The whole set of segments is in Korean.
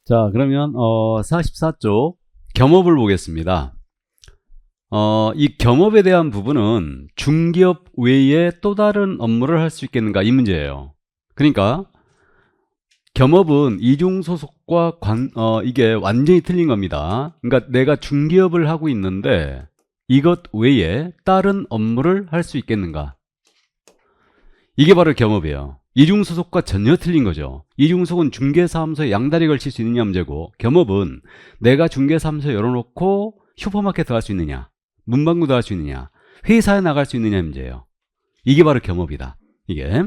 자, 그러면 44쪽 겸업을 보겠습니다. 이 겸업에 대한 부분은 중기업 외에 또 다른 업무를 할 수 있겠는가 이 문제예요. 그러니까 겸업은 이중소속과 이게 완전히 틀린 겁니다. 그러니까 내가 중기업을 하고 있는데 이것 외에 다른 업무를 할 수 있겠는가? 이게 바로 겸업이에요. 이중소속과 전혀 틀린 거죠. 이중소속은 중개사무소에 양다리 걸칠 수 있느냐 문제고, 겸업은 내가 중개사무소 열어놓고 슈퍼마켓 들어갈 수 있느냐, 문방구 들어갈 수 있느냐, 회사에 나갈 수 있느냐 문제예요. 이게 바로 겸업이다. 이게.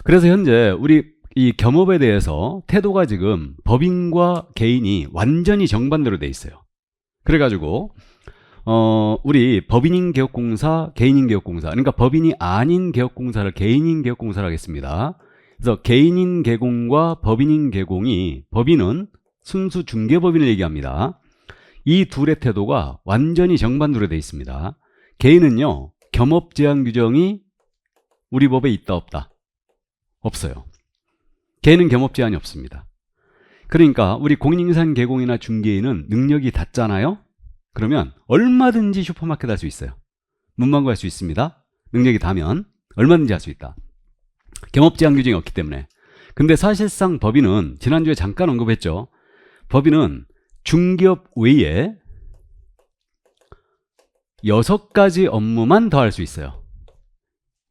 그래서 현재 우리 이 겸업에 대해서 태도가 지금 법인과 개인이 완전히 정반대로 돼 있어요. 그래가지고 우리 법인인 개업공사, 개인인 개업공사, 그러니까 법인이 아닌 개업공사를 개인인 개업공사를 하겠습니다. 그래서 개인인 개공과 법인인 개공이, 법인은 순수 중개법인을 얘기합니다. 이 둘의 태도가 완전히 정반대로 되어 있습니다. 개인은요, 겸업 제한 규정이 우리 법에 있다 없다? 없어요. 개인은 겸업 제한이 없습니다. 그러니까 우리 공인인상 개공이나 중개인은 능력이 닿잖아요. 그러면 얼마든지 슈퍼마켓 할 수 있어요. 문방구 할 수 있습니다. 능력이 닿으면 얼마든지 할 수 있다. 겸업 제한 규정이 없기 때문에. 근데 사실상 법인은 지난주에 잠깐 언급했죠. 법인은 중기업 외에 6가지 업무만 더 할 수 있어요.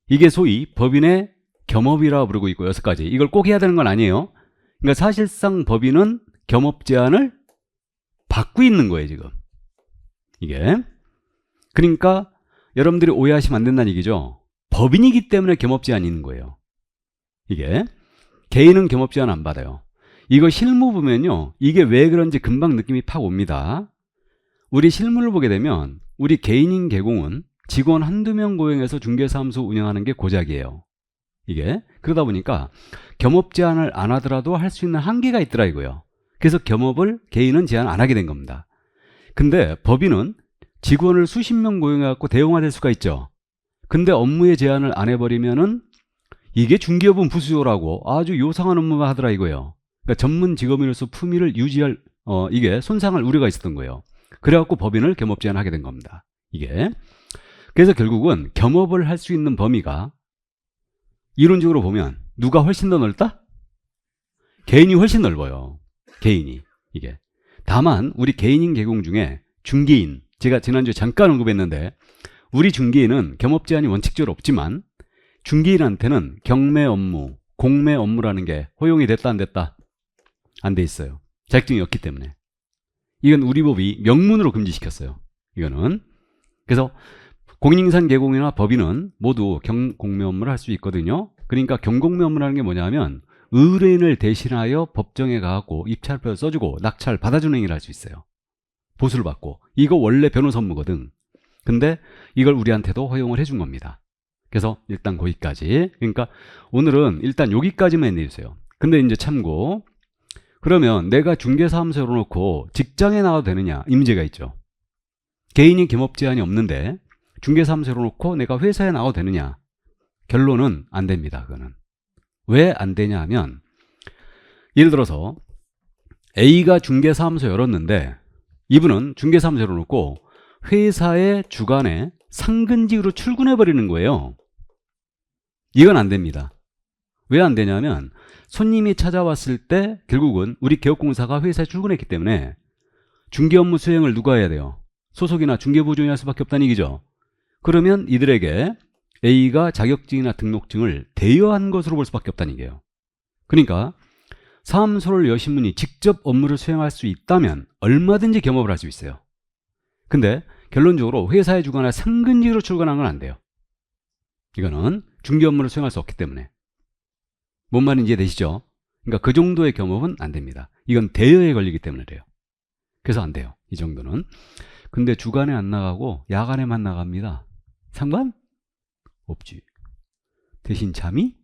이게 소위 법인의 겸업이라고 부르고 있고 6가지. 이걸 꼭 해야 되는 건 아니에요. 그러니까 사실상 법인은 겸업 제한을 받고 있는 거예요, 지금. 이게. 그러니까 여러분들이 오해하시면 안 된다는 얘기죠. 법인이기 때문에 겸업 제한이 있는 거예요. 이게. 개인은 겸업 제한 안 받아요. 이거 실무 보면요, 이게 왜 그런지 금방 느낌이 팍 옵니다. 우리 실무를 보게 되면 우리 개인인 개공은 직원 한두 명 고용해서 중개사무소 운영하는 게 고작이에요. 이게. 그러다 보니까 겸업 제한을 안 하더라도 할 수 있는 한계가 있더라 이거예요. 그래서 겸업을 개인은 제한 안 하게 된 겁니다. 근데 법인은 직원을 수십 명 고용해갖고 대형화될 수가 있죠. 근데 업무의 제한을 안 해버리면은 이게 중개업은 부수요라고 아주 요상한 업무만 하더라 이거예요. 그러니까 전문 직업인으로서 품위를 유지할 이게 손상할 우려가 있었던 거예요. 그래갖고 법인을 겸업 제한하게 된 겁니다. 이게. 그래서 결국은 겸업을 할 수 있는 범위가 이론적으로 보면 누가 훨씬 더 넓다? 개인이 훨씬 넓어요. 개인이. 이게. 다만 우리 개인인 개공 중에 중개인, 제가 지난주에 잠깐 언급했는데 우리 중개인은 겸업 제한이 원칙적으로 없지만 중개인한테는 경매 업무, 공매 업무라는 게 허용이 됐다 안 됐다? 안 돼 있어요. 자격증이 없기 때문에. 이건 우리 법이 명문으로 금지시켰어요. 이거는. 그래서 공인인상 개공이나 법인은 모두 경공매 업무를 할 수 있거든요. 그러니까 경공매 업무라는 게 뭐냐면 의뢰인을 대신하여 법정에 가고 입찰표 써주고 낙찰 받아주는 행위를 할 수 있어요. 보수를 받고. 이거 원래 변호사 업무거든. 근데 이걸 우리한테도 허용을 해준 겁니다. 그래서 일단 거기까지. 그러니까 오늘은 일단 여기까지만 해주세요. 근데 이제 참고. 그러면 내가 중개사무소 열어놓고 직장에 나가도 되느냐? 이 문제가 있죠. 개인이 겸업 제한이 없는데 중개사무소 열어놓고 내가 회사에 나가도 되느냐? 결론은 안 됩니다. 그거는. 왜 안 되냐 하면, 예를 들어서 A가 중개사무소 열었는데 이분은 중개사무소 열어놓고 회사의 주간에 상근직으로 출근해버리는 거예요. 이건 안 됩니다. 왜 안 되냐면 손님이 찾아왔을 때 결국은 우리 개업공사가 회사에 출근했기 때문에 중개 업무 수행을 누가 해야 돼요? 소속이나 중개부조인이 할 수밖에 없다는 얘기죠. 그러면 이들에게 A가 자격증이나 등록증을 대여한 것으로 볼 수밖에 없다는 얘기예요. 그러니까 사무소를 여신 분이 직접 업무를 수행할 수 있다면 얼마든지 겸업을 할 수 있어요. 근데 결론적으로 회사에 주거나 상근직으로 출근하는 건 안 돼요. 이거는 중개 업무를 수행할 수 없기 때문에. 뭔 말인지 이해되시죠? 그러니까 그 정도의 겸업은 안 됩니다. 이건 대여에 걸리기 때문에 그래요. 그래서 안 돼요. 이 정도는. 근데 주간에 안 나가고 야간에만 나갑니다. 상관? 없지. 대신 잠이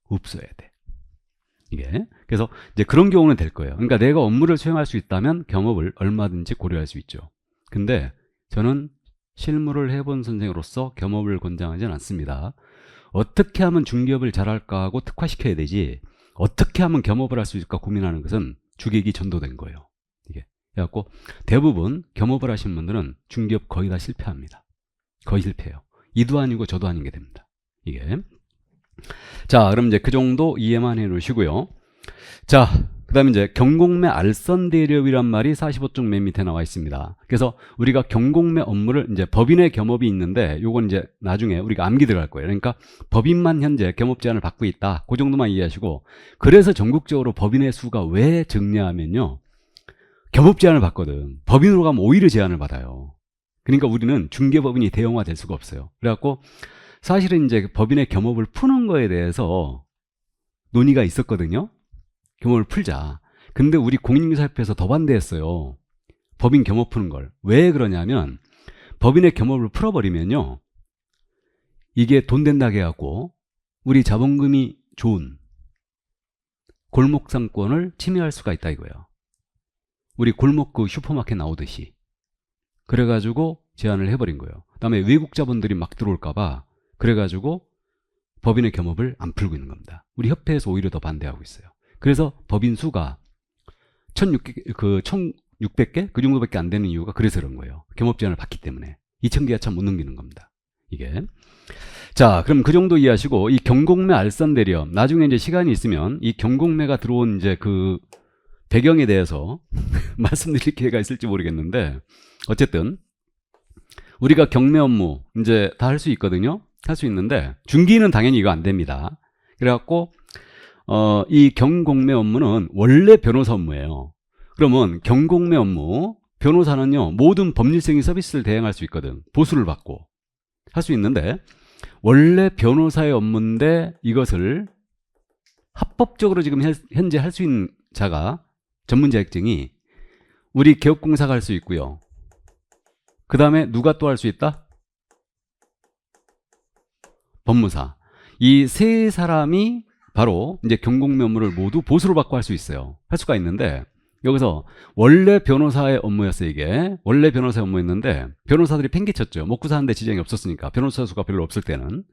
없어야 돼. 이게. 그래서 이제 그런 경우는 될 거예요. 그러니까 내가 업무를 수행할 수 있다면 겸업을 얼마든지 고려할 수 있죠. 근데 저는 실무를 해본 선생으로서 겸업을 권장하지는 않습니다. 어떻게 하면 중개업을 잘할까 하고 특화시켜야 되지, 어떻게 하면 겸업을 할 수 있을까 고민하는 것은 주객이 전도된 거예요. 이게. 그래갖고 대부분 겸업을 하신 분들은 중개업 거의 다 실패합니다. 거의 실패해요. 이도 아니고 저도 아닌 게 됩니다. 이게. 자, 그럼 이제 그 정도 이해만 해 놓으시고요. 자, 그 다음에 이제 경공매 알선대리업이란 말이 45쪽 맨 밑에 나와 있습니다. 그래서 우리가 경공매 업무를 이제 법인의 겸업이 있는데 요건 이제 나중에 우리가 암기 들어갈 거예요. 그러니까 법인만 현재 겸업 제한을 받고 있다. 그 정도만 이해하시고, 그래서 전국적으로 법인의 수가 왜 적냐면요, 겸업 제한을 받거든. 법인으로 가면 오히려 제한을 받아요. 그러니까 우리는 중개법인이 대형화 될 수가 없어요. 그래갖고 사실은 이제 법인의 겸업을 푸는 거에 대해서 논의가 있었거든요. 겸업을 풀자. 근데 우리 공인중개사협회에서 더 반대했어요. 법인 겸업 푸는 걸. 왜 그러냐면 법인의 겸업을 풀어버리면요, 이게 돈 된다고 해갖고 우리 자본금이 좋은 골목 상권을 침해할 수가 있다 이거예요. 우리 골목 그 슈퍼마켓 나오듯이. 그래가지고 제한을 해버린 거예요. 그다음에 외국 자본들이 막 들어올까봐 그래가지고 법인의 겸업을 안 풀고 있는 겁니다. 우리 협회에서 오히려 더 반대하고 있어요. 그래서 법인 수가 1600개? 그 정도밖에 안 되는 이유가 그래서 그런 거예요. 겸업 제한을 받기 때문에. 2000개가 참 못 넘기는 겁니다. 이게. 자, 그럼 그 정도 이해하시고, 이 경공매 알선대리업, 나중에 이제 시간이 있으면 이 경공매가 들어온 이제 그 배경에 대해서 말씀드릴 기회가 있을지 모르겠는데, 어쨌든 우리가 경매 업무 이제 다 할 수 있거든요. 할 수 있는데 중기는 당연히 이거 안 됩니다. 그래갖고 이 경공매 업무는 원래 변호사 업무예요. 그러면 경공매 업무, 변호사는요 모든 법률적인 서비스를 대행할 수 있거든. 보수를 받고 할 수 있는데, 원래 변호사의 업무인데 이것을 합법적으로 지금 현재 할 수 있는 자가, 전문 자격증이 우리 개업공사가 할 수 있고요. 그 다음에 누가 또 할 수 있다? 법무사. 이 세 사람이 바로 이제 경공매 업무를 모두 보수를 받고 할 수 있어요. 할 수가 있는데, 여기서 원래 변호사의 업무였어요. 이게 원래 변호사의 업무였는데 변호사들이 팽개쳤죠. 먹고 사는데 지장이 없었으니까, 변호사 수가 별로 없을 때는.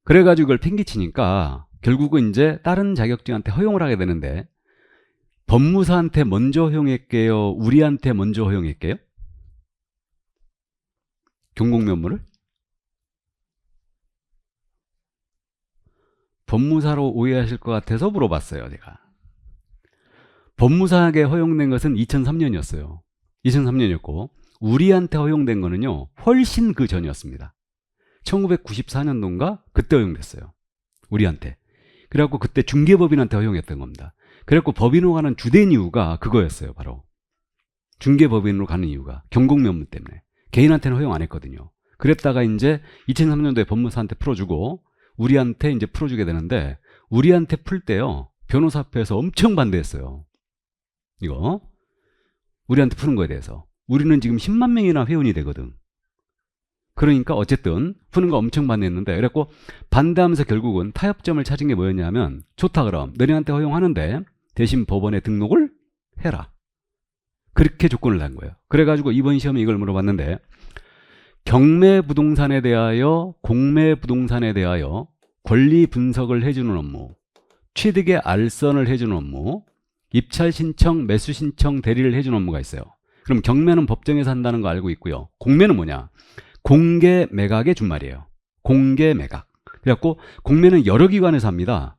그래가지고 이걸 팽개치니까 결국은 이제 다른 자격증한테 허용을 하게 되는데, 법무사한테 먼저 허용할게요, 우리한테 먼저 허용할게요? 경공매 업무를? 법무사로 오해하실 것 같아서 물어봤어요, 제가. 법무사에게 허용된 것은 2003년이었어요. 2003년이었고, 우리한테 허용된 거는요, 훨씬 그 전이었습니다. 1994년도인가? 그때 허용됐어요. 우리한테. 그래갖고 그때 중개법인한테 허용했던 겁니다. 그래갖고 법인으로 가는 주된 이유가 그거였어요, 바로. 중개법인으로 가는 이유가 경공매 업무 때문에. 개인한테는 허용 안 했거든요. 그랬다가 이제 2003년도에 법무사한테 풀어주고 우리한테 이제 풀어주게 되는데, 우리한테 풀 때요 변호사협회에서 엄청 반대했어요. 이거 우리한테 푸는 거에 대해서. 우리는 지금 10만 명이나 회원이 되거든. 그러니까 어쨌든 푸는 거 엄청 반대했는데, 그래갖고 반대하면서 결국은 타협점을 찾은 게 뭐였냐면, 좋다 그럼 너희한테 허용하는데 대신 법원에 등록을 해라. 그렇게 조건을 한 거예요. 그래가지고 이번 시험에 이걸 물어봤는데, 경매 부동산에 대하여, 공매 부동산에 대하여 권리 분석을 해주는 업무, 취득의 알선을 해주는 업무, 입찰 신청, 매수 신청, 대리를 해주는 업무가 있어요. 그럼 경매는 법정에서 한다는 거 알고 있고요. 공매는 뭐냐? 공개 매각의 준말이에요. 공개 매각. 그래갖고 공매는 여러 기관에서 합니다.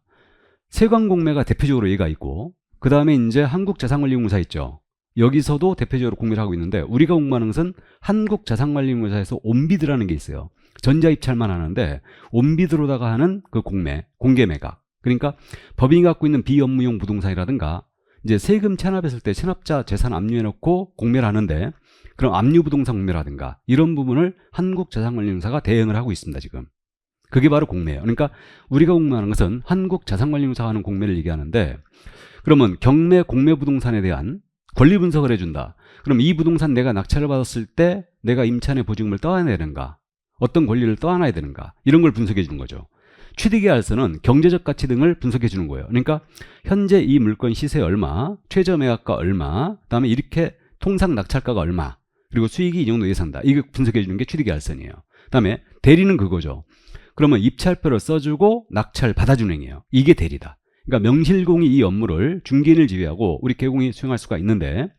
세관공매가 대표적으로 얘가 있고, 그 다음에 이제 한국자산관리공사 있죠. 여기서도 대표적으로 공매를 하고 있는데, 우리가 공부하는 것은 한국자산관리공사에서 온비드라는 게 있어요. 전자입찰만 하는데 온비드로다가 하는 그 공개 매각. 그러니까 법인이 갖고 있는 비업무용 부동산이라든가 이제 세금 체납했을 때 체납자 재산 압류해놓고 공매를 하는데, 그럼 압류 부동산 공매라든가 이런 부분을 한국자산관리공사가 대행을 하고 있습니다. 지금 그게 바로 공매예요. 그러니까 우리가 공매하는 것은 한국자산관리공사가 하는 공매를 얘기하는데, 그러면 경매 공매 부동산에 대한 권리 분석을 해준다. 그럼 이 부동산 내가 낙찰을 받았을 때 내가 임차인의 보증금을 떠안아야 되는가, 어떤 권리를 떠안아야 되는가, 이런 걸 분석해 주는 거죠. 취득의 알선은 경제적 가치 등을 분석해 주는 거예요. 그러니까 현재 이 물건 시세 얼마, 최저 매각가 얼마, 그다음에 이렇게 통상 낙찰가가 얼마, 그리고 수익이 이 정도 예상다. 이거 분석해 주는 게 취득의 알선이에요. 그다음에 대리는 그거죠. 그러면 입찰표를 써주고 낙찰 받아주는 행위예요. 이게 대리다. 그러니까 명실공히 이 업무를 중개인을 지휘하고 우리 개공이 수행할 수가 있는데,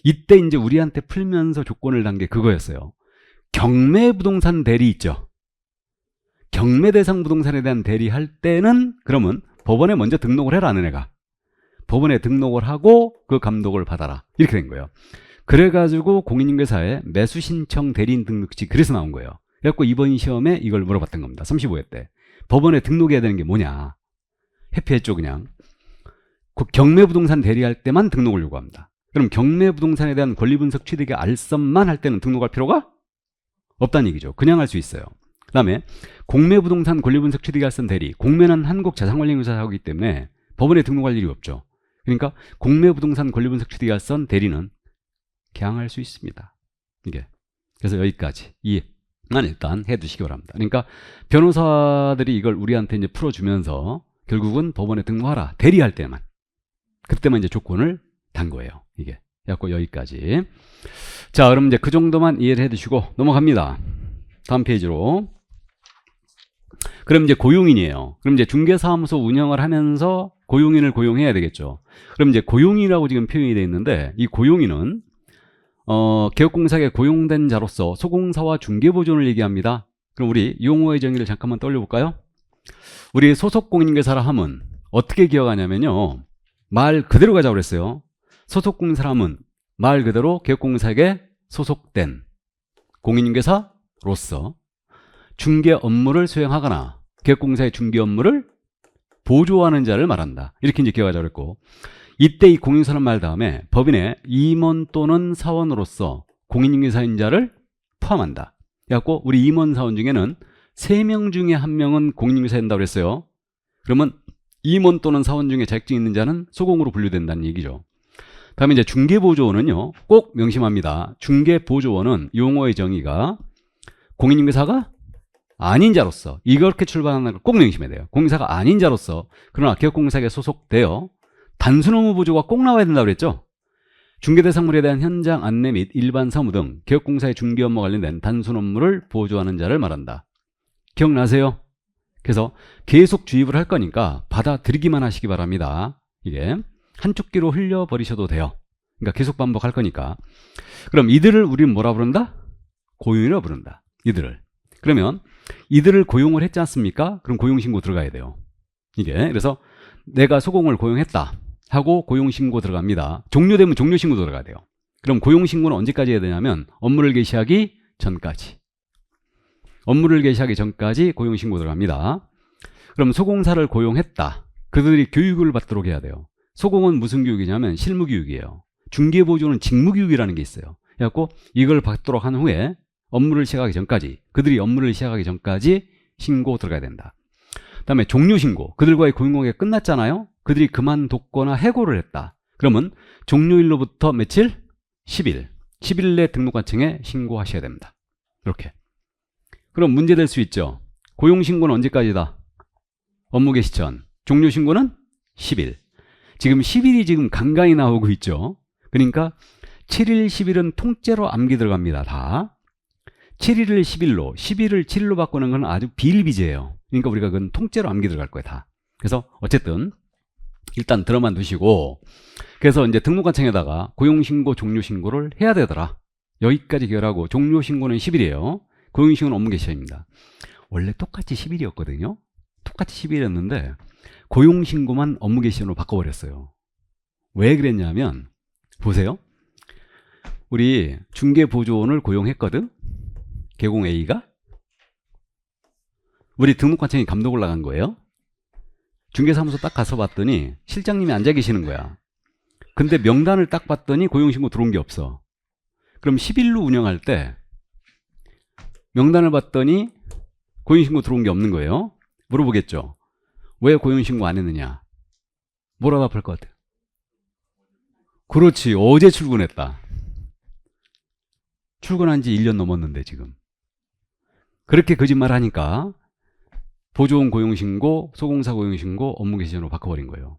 이때 이제 우리한테 풀면서 조건을 단 게 그거였어요. 경매 부동산 대리 있죠. 경매 대상 부동산에 대한 대리할 때는 그러면 법원에 먼저 등록을 해라, 너네가. 법원에 등록을 하고 그 감독을 받아라. 이렇게 된 거예요. 그래가지고 공인중개사에 매수신청 대리인 등록시, 그래서 나온 거예요. 그래갖고 이번 시험에 이걸 물어봤던 겁니다. 35회 때. 법원에 등록해야 되는 게 뭐냐. 회피했죠, 그냥. 그 경매부동산 대리할 때만 등록을 요구합니다. 그럼 경매부동산에 대한 권리분석 취득의 알선만 할 때는 등록할 필요가 없다는 얘기죠. 그냥 할 수 있어요. 그 다음에 공매부동산 권리분석 취득의 알선 대리. 공매는 한국자산관리공사가 하기 때문에 법원에 등록할 일이 없죠. 그러니까 공매부동산 권리분석 취득의 알선 대리는 그냥 할 수 있습니다. 이게. 그래서 여기까지 이만 일단 해두시기 바랍니다. 그러니까 변호사들이 이걸 우리한테 이제 풀어주면서 결국은 법원에 등록하라. 대리할 때만. 그때만 이제 조건을 단 거예요. 이게. 그래갖고 여기까지. 자, 그럼 이제 그 정도만 이해를 해두시고 넘어갑니다. 다음 페이지로. 그럼 이제 고용인이에요. 그럼 이제 중개사무소 운영을 하면서 고용인을 고용해야 되겠죠. 그럼 이제 고용인이라고 지금 표현이 되어 있는데, 이 고용인은 개업공사에 고용된 자로서 소공사와 중개보존을 얘기합니다. 그럼 우리 용어의 정의를 잠깐만 떠올려볼까요? 우리 소속 공인중개사라 함은 어떻게 기억하냐면요, 말 그대로 가자고 그랬어요. 소속 공인중개사라 함은 말 그대로 개업공사에게 소속된 공인중개사로서 중개 업무를 수행하거나 개업공사의 중개 업무를 보조하는 자를 말한다. 이렇게 이제 기억하자고 그랬고, 이때 이 공인중개사란 말 다음에 법인의 임원 또는 사원으로서 공인중개사인 자를 포함한다. 그래갖고 우리 임원 사원 중에는 3명 중에 1명은 공인중개사야 된다고 그랬어요. 그러면 임원 또는 사원 중에 자격증 있는 자는 소공으로 분류된다는 얘기죠. 다음에 이제 중개보조원은요, 꼭 명심합니다. 중개보조원은 용어의 정의가 공인중개사가 아닌 자로서, 이렇게 출발하는 걸 꼭 명심해야 돼요. 공인사가 아닌 자로서, 그러나 개업공사에 소속되어 단순 업무 보조가 꼭 나와야 된다고 그랬죠. 중개대상물에 대한 현장 안내 및 일반 사무 등 개업공사의 중개 업무와 관련된 단순 업무를 보조하는 자를 말한다. 기억나세요? 그래서 계속 주입을 할 거니까 받아들이기만 하시기 바랍니다. 이게 한쪽 귀로 흘려버리셔도 돼요. 그러니까 계속 반복할 거니까. 그럼 이들을 우리는 뭐라 부른다? 고용이라 부른다. 이들을. 그러면 이들을 고용을 했지 않습니까? 그럼 고용신고 들어가야 돼요. 이게. 그래서 내가 소공을 고용했다 하고 고용신고 들어갑니다. 종료되면 종료신고 들어가야 돼요. 그럼 고용신고는 언제까지 해야 되냐면 업무를 개시하기 전까지. 업무를 개시하기 전까지 고용신고 들어갑니다. 그럼 소공사를 고용했다. 그들이 교육을 받도록 해야 돼요. 소공은 무슨 교육이냐면 실무교육이에요. 중개보조는 직무교육이라는 게 있어요. 그래갖고 이걸 받도록 한 후에 업무를 시작하기 전까지, 그들이 업무를 시작하기 전까지 신고 들어가야 된다. 그 다음에 종료신고. 그들과의 고용관계가 끝났잖아요. 그들이 그만뒀거나 해고를 했다. 그러면 종료일로부터 며칠? 10일. 10일 내 등록관청에 신고하셔야 됩니다. 이렇게. 그럼 문제될 수 있죠. 고용신고는 언제까지다? 업무 개시 전. 종료신고는 10일. 지금 10일이 지금 간간히 나오고 있죠. 그러니까 7일, 10일은 통째로 암기 들어갑니다. 다. 7일을 10일로, 10일을 7일로 바꾸는 건 아주 비일비재예요. 그러니까 우리가 그건 통째로 암기 들어갈 거예요. 다. 그래서 어쨌든 일단 들어만 두시고, 그래서 이제 등록관청에다가 고용신고, 종료신고를 해야 되더라. 여기까지 기억하고, 종료신고는 10일이에요. 고용신고는 업무 개시입니다. 원래 똑같이 10일이었거든요. 똑같이 10일이었는데 고용신고만 업무 개시로 바꿔버렸어요. 왜 그랬냐면, 보세요. 우리 중개보조원을 고용했거든. 개공 A가. 우리 등록관청에 감독을 나간 거예요. 중개사무소 딱 가서 봤더니 실장님이 앉아 계시는 거야. 근데 명단을 딱 봤더니 고용신고 들어온 게 없어. 그럼 10일로 운영할 때 명단을 봤더니 고용신고 들어온 게 없는 거예요. 물어보겠죠. 왜 고용신고 안 했느냐? 뭐라 답할 것 같아요? 그렇지. 어제 출근했다. 출근한 지 1년 넘었는데 지금. 그렇게 거짓말 하니까 보조원 고용신고, 소공사 고용신고, 업무 개시전으로 바꿔버린 거예요.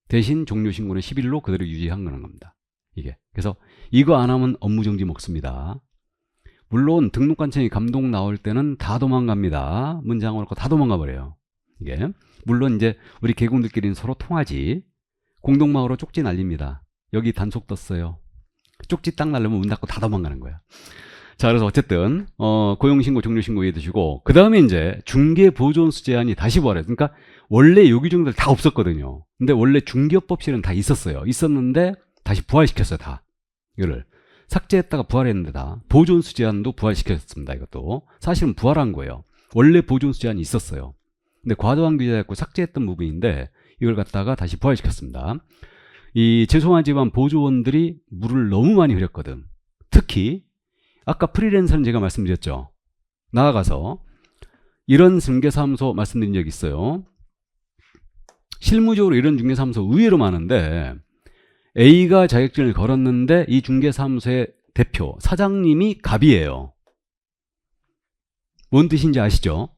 대신 종료신고는 10일로 그대로 유지한 거는 겁니다. 이게. 그래서 이거 안 하면 업무정지 먹습니다. 물론 등록관청이 감독 나올 때는 다 도망갑니다. 문장 올 거 다 도망가 버려요. 이게 물론 이제 우리 개공들끼리는 서로 통하지. 공동마을로 쪽지 날립니다. 여기 단속 떴어요. 쪽지 딱 날리면 문 닫고 다 도망가는 거야. 자, 그래서 어쨌든 고용신고, 종료신고 이해 두시고, 그 다음에 이제 중개보조원수 제한이 다시 부활해요. 그러니까 원래 요 규정들 다 없었거든요. 근데 원래 중개업법실은 다 있었어요. 있었는데 다시 부활시켰어요. 다 이거를 삭제했다가 부활했는데 다 보조원수 제한도 부활시켰습니다. 이것도 사실은 부활한 거예요. 원래 보조원수 제한이 있었어요. 근데 과도한 규제였고 삭제했던 부분인데 이걸 갖다가 다시 부활시켰습니다. 이 죄송하지만 보조원들이 물을 너무 많이 흐렸거든. 특히 아까 프리랜서는 제가 말씀드렸죠. 나아가서 이런 중개사무소 말씀드린 적이 있어요. 실무적으로 이런 중개사무소 의외로 많은데 A가 자격증을 걸었는데 이 중개사무소의 대표, 사장님이 갑이에요. 뭔 뜻인지 아시죠?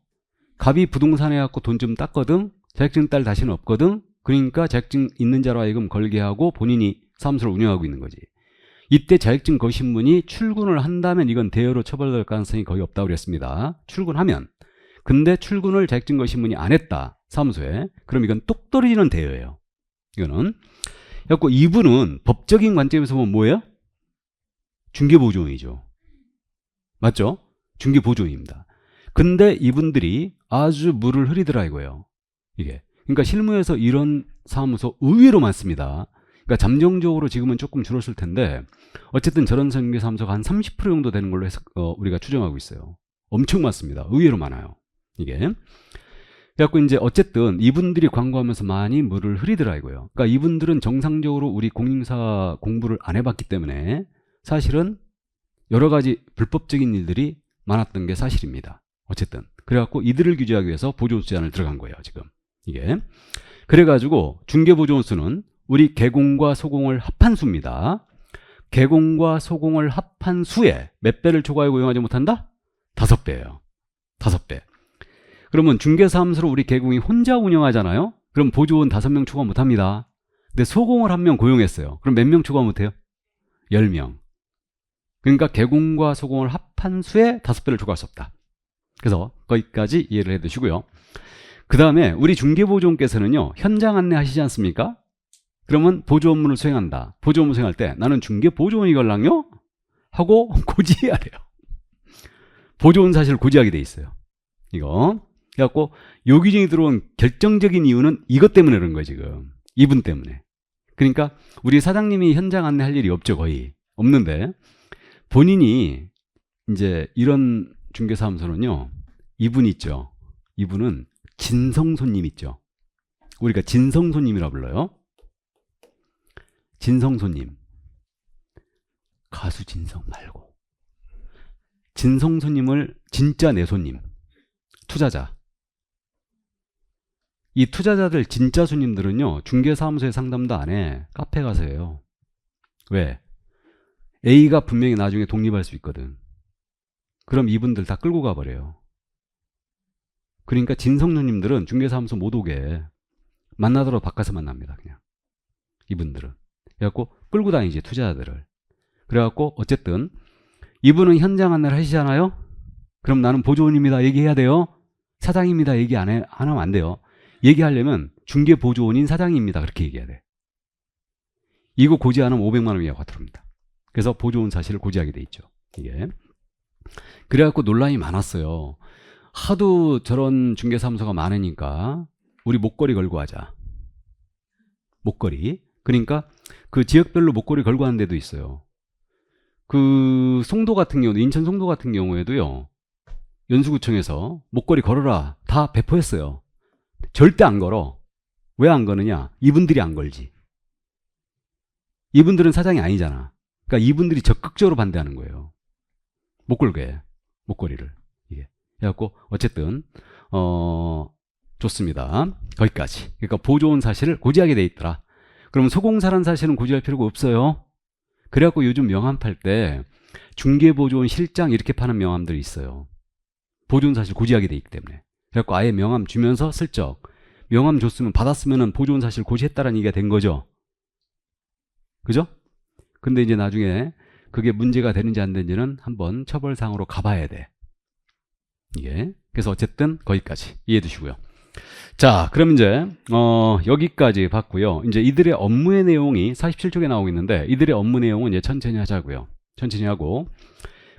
갑이 부동산에 갖고 돈 좀 땄거든. 자격증 딸 다시는 없거든. 그러니까 자격증 있는 자로 하여금 걸게 하고 본인이 사무소를 운영하고 있는 거지. 이때 자격증 거신 분이 출근을 한다면 이건 대여로 처벌될 가능성이 거의 없다고 그랬습니다. 출근하면. 근데 출근을 자격증 거신 분이 안 했다. 사무소에. 그럼 이건 똑 떨어지는 대여예요. 이거는. 그래서 이분은 법적인 관점에서 보면 뭐예요? 중개보조원이죠. 맞죠? 중개보조원입니다. 근데 이분들이 아주 물을 흐리더라 이거예요. 이게. 그러니까 실무에서 이런 사무소 의외로 많습니다. 그러니까 잠정적으로 지금은 조금 줄었을 텐데 어쨌든 저런 중개사무소가 한 30% 정도 되는 걸로 해서 우리가 추정하고 있어요. 엄청 많습니다. 의외로 많아요. 이게. 그래갖고 이제 어쨌든 이분들이 광고하면서 많이 물을 흐리더라 이거예요. 그러니까 이분들은 정상적으로 우리 공인사 공부를 안 해봤기 때문에 사실은 여러 가지 불법적인 일들이 많았던 게 사실입니다. 어쨌든 그래갖고 이들을 규제하기 위해서 보조원수 제한을 들어간 거예요 지금. 이게. 그래가지고 중개보조원수는 우리 개공과 소공을 합한 수입니다. 개공과 소공을 합한 수에 몇 배를 초과해 고용하지 못한다? 5배예요. 5배. 그러면 중개사무소를 우리 개공이 혼자 운영하잖아요. 그럼 보조원 5명 초과 못합니다. 근데 소공을 1명 고용했어요. 그럼 몇 명 초과 못해요? 10명. 그러니까 개공과 소공을 합한 수에 5배를 초과할 수 없다. 그래서 거기까지 이해를 해두시고요. 그 다음에 우리 중개보조원께서는요, 현장 안내 하시지 않습니까? 그러면 보조 업무를 수행한다. 보조 업무 수행할 때 나는 중개보조원이 걸랑요? 하고 고지해야 돼요. 보조원 사실을 고지하게 돼 있어요. 이거. 그래갖고 요 규정이 들어온 결정적인 이유는 이것 때문에 그런 거예요, 지금. 이분 때문에. 그러니까 우리 사장님이 현장 안내할 일이 없죠, 거의. 없는데 본인이 이제 이런 중개사무소는요, 이분 있죠. 이분은 진성손님 있죠. 우리가 진성손님이라 불러요. 진성손님. 가수 진성 말고. 진성손님을 진짜 내 손님. 투자자. 이 투자자들 진짜 손님들은요, 중개사무소에 상담도 안 해. 카페 가서 해요. 왜? A가 분명히 나중에 독립할 수 있거든. 그럼 이분들 다 끌고 가버려요. 그러니까 진성손님들은 중개사무소 못 오게 만나더라도 바꿔서 만납니다. 그냥 이분들은. 그래갖고 끌고 다니지, 투자자들을. 그래갖고 어쨌든 이분은 현장 안내를 하시잖아요. 그럼 나는 보조원입니다 얘기해야 돼요. 사장입니다 얘기 안 하면 안 돼요. 얘기하려면 중개보조원인 사장입니다 그렇게 얘기해야 돼. 이거 고지 안 하면 500만 원 이하가 들어옵니다. 그래서 보조원 사실을 고지하게 돼 있죠. 이게. 그래갖고 논란이 많았어요. 하도 저런 중개사무소가 많으니까 우리 목걸이 걸고 하자. 목걸이. 그러니까 그 지역별로 목걸이 걸고 하는 데도 있어요. 그 송도 같은 경우도, 인천 송도 같은 경우에도요, 연수구청에서 목걸이 걸어라 다 배포했어요. 절대 안 걸어. 왜 안 거느냐? 이분들이 안 걸지. 이분들은 사장이 아니잖아. 그러니까 이분들이 적극적으로 반대하는 거예요. 못 걸게, 목걸이를. 이게. 그래갖고 어쨌든 좋습니다. 거기까지. 그러니까 보조원 사실을 고지하게 돼 있더라. 그러면 소공사란 사실은 고지할 필요가 없어요. 그래갖고 요즘 명함 팔 때 중개보조원 실장 이렇게 파는 명함들이 있어요. 보조원 사실 고지하게 돼 있기 때문에. 그래갖고 아예 명함 주면서 슬쩍 명함 줬으면, 받았으면은 보조원 사실 고지했다라는 얘기가 된 거죠. 그죠? 근데 이제 나중에 그게 문제가 되는지 안 되는지는 한번 처벌상으로 가봐야 돼. 이게. 그래서 어쨌든 거기까지 이해해 두시고요. 자, 그럼 이제 여기까지 봤고요. 이제 이들의 업무의 내용이 47쪽에 나오고 있는데 이들의 업무 내용은 이제 천천히 하자고요. 천천히 하고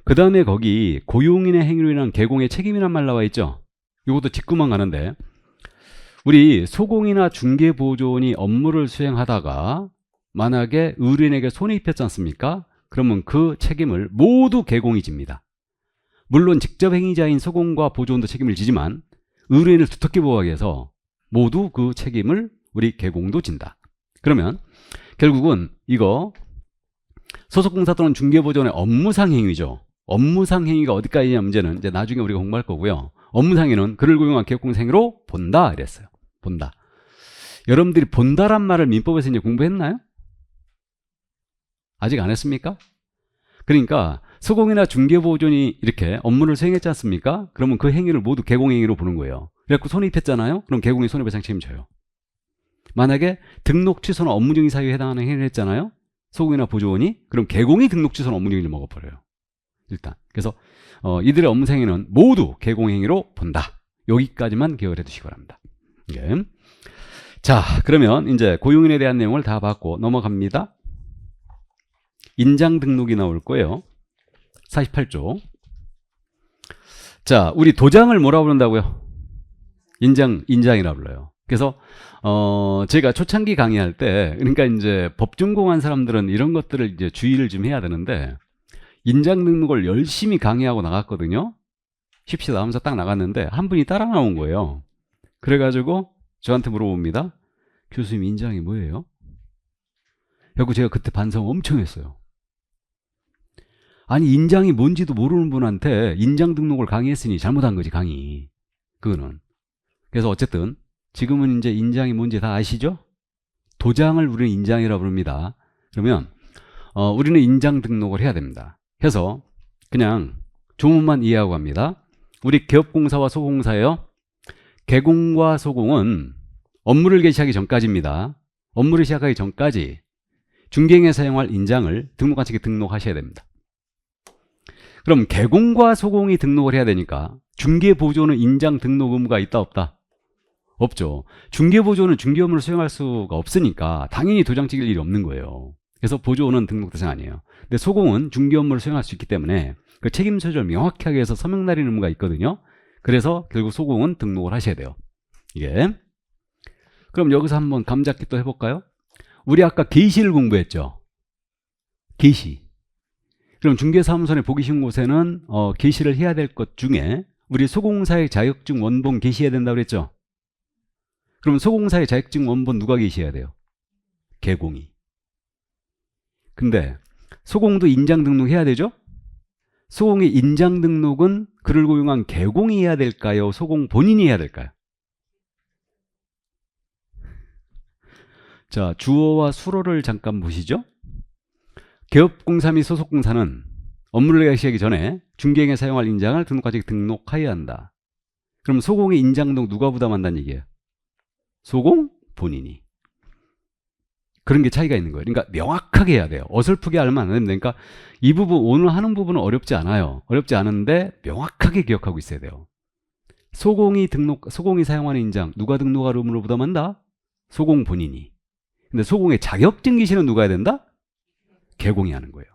그 다음에 거기 고용인의 행위로 인한 개공의 책임이란 말 나와 있죠. 이것도 짚고만 가는데 우리 소공이나 중개보조원이 업무를 수행하다가 만약에 의뢰인에게 손해 입혔지 않습니까? 그러면 그 책임을 모두 개공이 집니다. 물론 직접 행위자인 소공과 보조원도 책임을 지지만 의뢰인을 두텁게 보호하기 위해서 모두 그 책임을 우리 개공도 진다. 그러면 결국은 이거 소속공사 또는 중개보조원의 업무상 행위죠. 업무상 행위가 어디까지냐 문제는 이제 나중에 우리가 공부할 거고요. 업무상 행위는 그를 고용한 기업공사 행위로 본다 이랬어요. 본다. 여러분들이 본다란 말을 민법에서 이제 공부했나요? 아직 안 했습니까? 그러니까 소공이나 중개보조원이 이렇게 업무를 수행했지 않습니까? 그러면 그 행위를 모두 개공행위로 보는 거예요. 그래갖고 손해입혔잖아요? 그럼 개공이 손해배상 책임져요. 만약에 등록 취소나 업무정지 사유에 해당하는 행위를 했잖아요? 소공이나 보조원이? 그럼 개공이 등록 취소나 업무정지를 먹어버려요. 일단. 그래서 이들의 업무 행위는 모두 개공행위로 본다. 여기까지만 기억을 해두시기 바랍니다. 예. 자, 그러면 이제 고용인에 대한 내용을 다 봤고 넘어갑니다. 인장 등록이 나올 거예요. 48조. 자, 우리 도장을 뭐라 부른다고요? 인장이라 불러요. 그래서 제가 초창기 강의할 때 그러니까 이제 법 전공한 사람들은 이런 것들을 이제 주의를 좀 해야 되는데 인장 등록을 열심히 강의하고 나갔거든요. 쉽시다 하면서 딱 나갔는데 한 분이 따라 나온 거예요. 그래가지고 저한테 물어봅니다. 교수님 인장이 뭐예요? 그리고 제가 그때 반성 엄청 했어요. 아니 인장이 뭔지도 모르는 분한테 인장 등록을 강의했으니 잘못한 거지 강의. 그거는. 그래서 어쨌든 지금은 이제 인장이 뭔지 다 아시죠? 도장을 우리는 인장이라고 부릅니다. 그러면 우리는 인장 등록을 해야 됩니다. 해서 그냥 조문만 이해하고 갑니다. 우리 기업공사와 소공사예요. 개공과 소공은 업무를 개시하기 전까지입니다. 업무를 시작하기 전까지 중개행에 사용할 인장을 등록관청에 등록하셔야 됩니다. 그럼 개공과 소공이 등록을 해야 되니까 중개보조는 인장 등록 의무가 있다 없다? 없죠. 중개보조는 중개 업무를 수행할 수가 없으니까 당연히 도장 찍을 일이 없는 거예요. 그래서 보조는 등록 대상 아니에요. 근데 소공은 중개 업무를 수행할 수 있기 때문에 그 책임 소재를 명확히 하기 위해서 서명 날리는 의무가 있거든요. 그래서 결국 소공은 등록을 하셔야 돼요. 이게. 그럼 여기서 한번 감잡기 또 해볼까요? 우리 아까 계시를 공부했죠. 계시. 그럼 중개사무소에 보기 쉬운 곳에는 계시를 해야 될 것 중에 우리 소공사의 자격증 원본 계시해야 된다고 그랬죠. 그럼 소공사의 자격증 원본 누가 계시해야 돼요? 개공이. 근데 소공도 인장 등록해야 되죠? 소공의 인장 등록은 그를 고용한 개공이 해야 될까요? 소공 본인이 해야 될까요? 자, 주어와 수어를 잠깐 보시죠. 기업공사 및 소속공사는 업무를 개시하기 전에 중개행에 사용할 인장을 등록관청에 등록하여야 한다. 그럼 소공의 인장 등록 누가 부담한다는 얘기예요? 소공? 본인이. 그런 게 차이가 있는 거예요. 그러니까 명확하게 해야 돼요. 어설프게 알면 안 됩니다. 그러니까 이 부분, 오늘 하는 부분은 어렵지 않아요. 어렵지 않은데 명확하게 기억하고 있어야 돼요. 소공이 사용하는 인장 누가 등록할 의무를 부담한다? 소공 본인이. 근데 소공의 자격증 기시는 누가 해야 된다? 개공이 하는 거예요.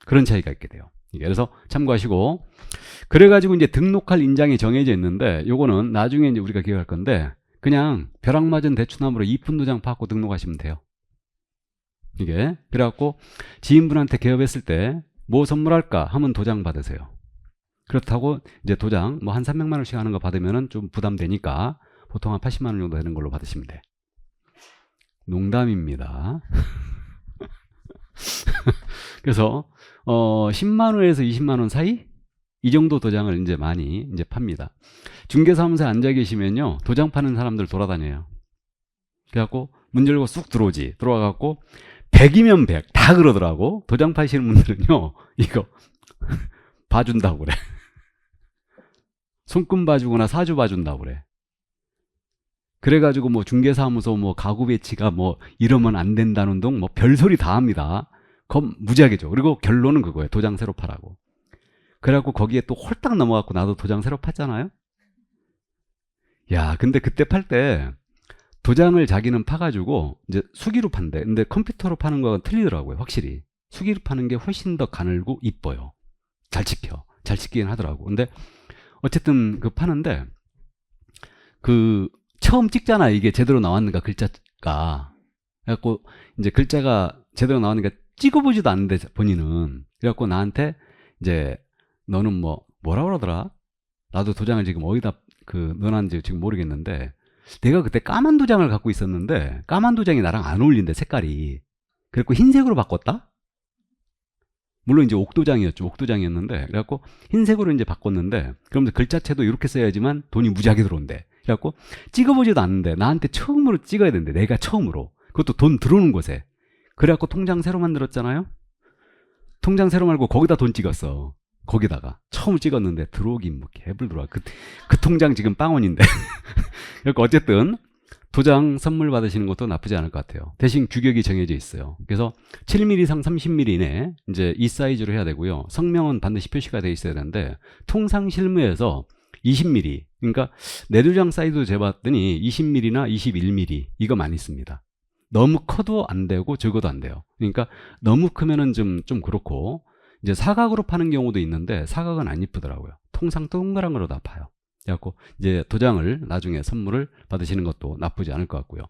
그런 차이가 있게 돼요. 그래서 참고하시고, 그래가지고 이제 등록할 인장이 정해져 있는데 요거는 나중에 이제 우리가 기억할 건데 그냥 벼락 맞은 대추나무로 이쁜 도장 받고 등록하시면 돼요. 이게 그래갖고 지인분한테 개업했을 때 뭐 선물할까 하면 도장 받으세요. 그렇다고 이제 도장 뭐 한 300만 원씩 하는 거 받으면은 좀 부담되니까 보통 한 80만 원 정도 되는 걸로 받으시면 돼. 농담입니다. 그래서 10만 원에서 20만 원 사이 이 정도 도장을 이제 많이 이제 팝니다. 중개사무소에 앉아 계시면요 도장 파는 사람들 돌아다녀요. 그래갖고 문 열고 쑥 들어오지. 들어와갖고 100이면 100 다 그러더라고. 도장 파시는 분들은요 이거 봐준다고 그래. 손금 봐주거나 사주 봐준다고 그래. 그래가지고 뭐 중개사무소 뭐 가구 배치가 뭐 이러면 안 된다는 등 뭐 별소리 다 합니다. 그럼 무지하게죠. 그리고 결론은 그거예요. 도장 새로 파라고. 그래갖고 거기에 또 홀딱 넘어갖고 나도 도장 새로 팠잖아요. 야, 근데 그때 팔 때 도장을 자기는 파가지고 이제 수기로 판대. 근데 컴퓨터로 파는 거랑 틀리더라고요. 확실히. 수기로 파는 게 훨씬 더 가늘고 이뻐요. 잘 찍혀. 잘 찍히긴 하더라고. 근데 어쨌든 그 파는데 그 처음 찍잖아. 이게 제대로 나왔는가 글자가. 그래갖고 이제 글자가 제대로 나왔는가 찍어보지도 않는데 본인은. 그래갖고 나한테 이제 너는 뭐라 그러더라? 나도 도장을 지금 어디다 넣어놨는지 지금 모르겠는데 내가 그때 까만 도장을 갖고 있었는데 까만 도장이 나랑 안 어울린대 색깔이. 그래갖고 흰색으로 바꿨다? 물론 이제 옥도장이었죠. 옥도장이었는데 그래갖고 흰색으로 이제 바꿨는데 그러면서 글자체도 이렇게 써야지만 돈이 무지하게 들어온대. 그래갖고 찍어보지도 않는데 나한테 처음으로 찍어야 된대. 내가 처음으로. 그것도 돈 들어오는 곳에. 그래갖고 통장 새로 만들었잖아요. 통장 새로 말고 거기다 돈 찍었어. 거기다가 처음 찍었는데 들어오긴 뭐 개불 들어와. 그 통장 지금 빵원인데. 그러니까 어쨌든 도장 선물 받으시는 것도 나쁘지 않을 것 같아요. 대신 규격이 정해져 있어요. 그래서 7mm 이상 30mm 이내 이제 이 사이즈로 해야 되고요. 성명은 반드시 표시가 돼 있어야 되는데 통상 실무에서 20mm, 그러니까 내 도장 사이즈 재봤더니 20mm나 21mm 이거 많이 씁니다. 너무 커도 안 되고 적어도 안 돼요. 그러니까 너무 크면은 좀 그렇고 이제 사각으로 파는 경우도 있는데 사각은 안 이쁘더라고요. 통상 동그란 거로 다 파요. 그래갖고 이제 도장을 나중에 선물을 받으시는 것도 나쁘지 않을 것 같고요.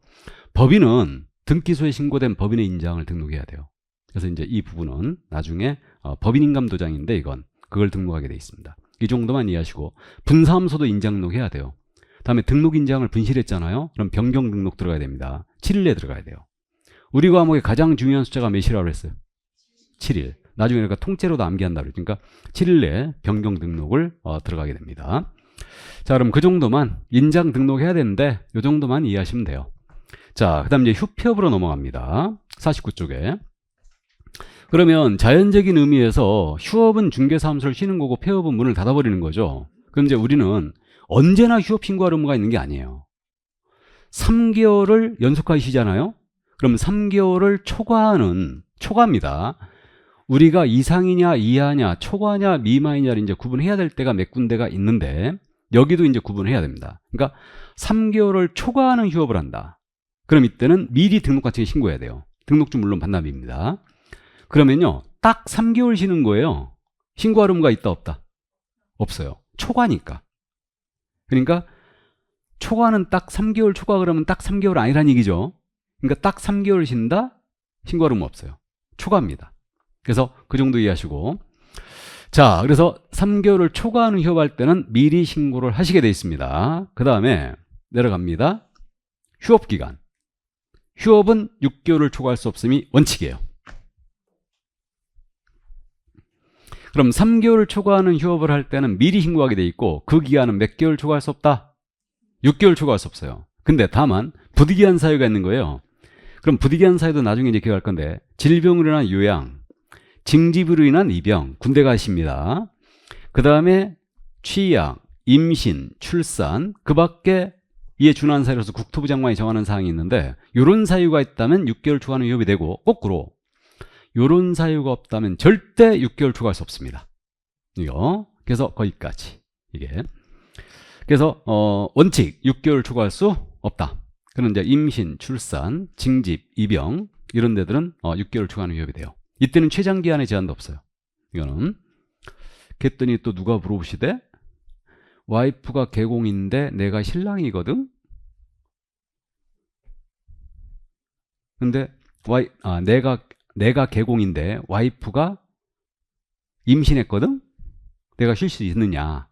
법인은 등기소에 신고된 법인의 인장을 등록해야 돼요. 그래서 이제 이 부분은 나중에 법인인감 도장인데 이건 그걸 등록하게 돼 있습니다. 이 정도만 이해하시고 분사함소도 인장 등록해야 돼요. 다음에 등록 인장을 분실했잖아요. 그럼 변경 등록 들어가야 됩니다. 7일 내에 들어가야 돼요. 우리 과목의 가장 중요한 숫자가 몇이라고 그랬어요? 7일. 나중에 그러니까 통째로도 암기한다 그러니까 7일 내에 변경 등록을 들어가게 됩니다. 자, 그럼 그 정도만 인장 등록해야 되는데 이 정도만 이해하시면 돼요. 자, 그 다음 이제 휴폐업으로 넘어갑니다. 49쪽에. 그러면 자연적인 의미에서 휴업은 중개사무소를 쉬는 거고 폐업은 문을 닫아버리는 거죠. 그럼 이제 우리는 언제나 휴업 신고할 의무가 있는 게 아니에요. 3개월을 연속하게 쉬잖아요. 그럼 3개월을 초과입니다. 우리가 이상이냐 이하냐 초과냐 미만이냐를 이제 구분해야 될 때가 몇 군데가 있는데 여기도 이제 구분해야 됩니다. 그러니까 3개월을 초과하는 휴업을 한다. 그럼 이때는 미리 등록가청에 신고해야 돼요. 등록주 물론 반납입니다. 그러면요 딱 3개월 쉬는 거예요. 신고할 의무가 있다 없다? 없어요. 초과니까. 그러니까 초과는 딱 3개월 초과 그러면 딱 3개월 아니란 얘기죠. 그러니까 딱 3개월 쉰다? 신고할 의무 없어요. 초과입니다. 그래서 그 정도 이해하시고 자, 그래서 3개월을 초과하는 휴업할 때는 미리 신고를 하시게 돼 있습니다. 그 다음에 내려갑니다. 휴업기간. 휴업은 6개월을 초과할 수 없음이 원칙이에요. 그럼 3개월을 초과하는 휴업을 할 때는 미리 신고하게 돼 있고 그 기간은 몇 개월 초과할 수 없다? 6개월 초과할 수 없어요. 근데 다만 부득이한 사유가 있는 거예요. 그럼 부득이한 사유도 나중에 이제 기억할 건데 질병으로 인한 요양, 징집으로 인한 입영, 군대 가십니다. 그 다음에 취양, 임신, 출산, 그 밖에 이에 준하는 사유로서 국토부 장관이 정하는 사항이 있는데 이런 사유가 있다면 6개월 초과하는 휴업이 되고 거꾸로 이런 사유가 없다면 절대 6개월 초과할 수 없습니다. 이거 그래서 거기까지 이게 그래서 원칙 6개월 초과할 수 없다. 그런 이제 임신, 출산, 징집, 입영 이런 데들은 6개월 초과하는 휴업이 돼요. 이때는 최장기한의 제한도 없어요. 이거는 그랬더니 또 누가 물어보시대? 와이프가 개공인데 내가 신랑이거든? 근데 내가 개공인데 와이프가 임신했거든? 내가 쉴 수 있느냐?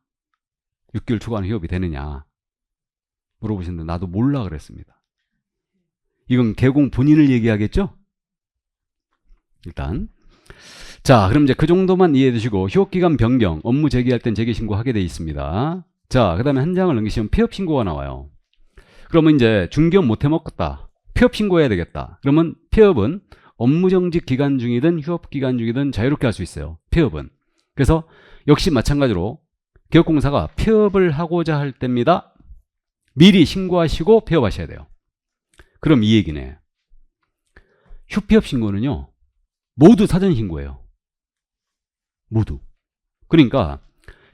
6개월 초과하는 휴업이 되느냐? 물어보시는데 나도 몰라 그랬습니다. 이건 개공 본인을 얘기하겠죠? 일단 자, 그럼 이제 그 정도만 이해해 두시고 휴업기간 변경, 업무 재개할 땐 재개신고하게 돼 있습니다. 자, 그 다음에 한 장을 넘기시면 폐업신고가 나와요. 그러면 이제 중개업 못 해먹겠다. 폐업신고해야 되겠다. 그러면 폐업은 업무정지 기간 중이든 휴업기간 중이든 자유롭게 할 수 있어요. 폐업은. 그래서 역시 마찬가지로 기업공사가 폐업을 하고자 할 때입니다. 미리 신고하시고 폐업하셔야 돼요. 그럼 이 얘기네. 휴폐업 신고는요. 모두 사전 신고예요. 모두. 그러니까